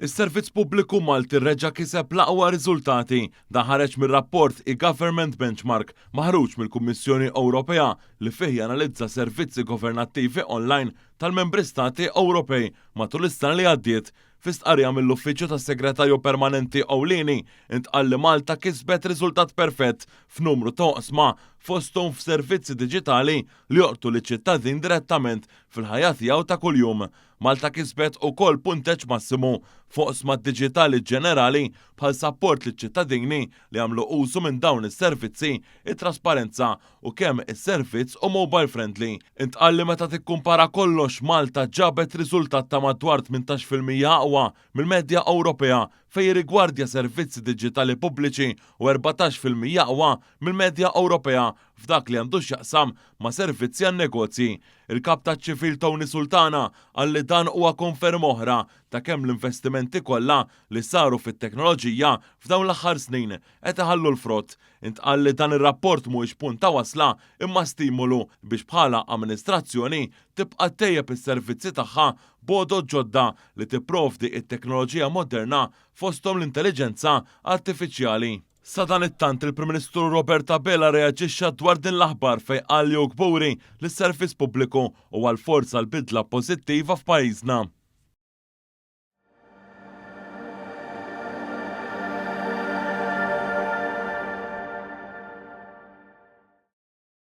Is-servizz pubbliku Malti reġa' kiseb l-aqwa riżultati dan ħareġ mir-rapport e-Government Benchmark maħruġ mill-Kummissjoni Ewropea li fih janalizza servizzi governattivi online tal-Membri Stati Ewropej matul is-sena li għaddiet. Fi stqarrija mill-Uffiċċju tas-Segretarju Permanenti Ewlieni intqal li Malta kisbet riżultat perfett f'numru ta' oqsma fosthom f'servizzi diġitali li joqtu liċ-ċittadin direttament fil-ħajja tiegħu ta' kuljum. Malta kisbet ukoll punteġġ massimu fuq oqsma diġitali ġenerali bħal sapport liċ-ċittadini li għamlu użu minn dawn is-servizzi, it-trasparenza u kemm is-servizz u mobile friendly. Intqal li meta tikkumpara kollox Malta ġabet riżultat ta' madwar 18% aqwa mill-medja Ewropea fejn rigwardja servizzi diġitali pubbliċi u 14% aqwa mill-medja Ewropea f'dak li għandu x'jaqsam ma' servizzi għan-negozji. Il-Kap taċ-Ċivil Tony Sultana qal li dan huwa konferma oħra ta' kemm l-investimenti kollha li saru fit-teknoloġija f'dawn l-aħħar snin qed iħallu l-frott. Intqal li dan ir-rapport mhuwiex punt ta' wasla imma stimolu biex bħala amministrazzjoni tibqa' tejjeb is-servizzi tagħha b'għodod ġodda li tipprovdi t-teknoloġija moderna fosthom l-intelligenza artifiċjali. Sa dan it-tant il-Prim Ministru Robert Abela reaġixxa dwar din l-aħbar fejn qal li hu kburi lis-servizz pubbliku u għall forza l-bidla pożittiva f'pajjiżna.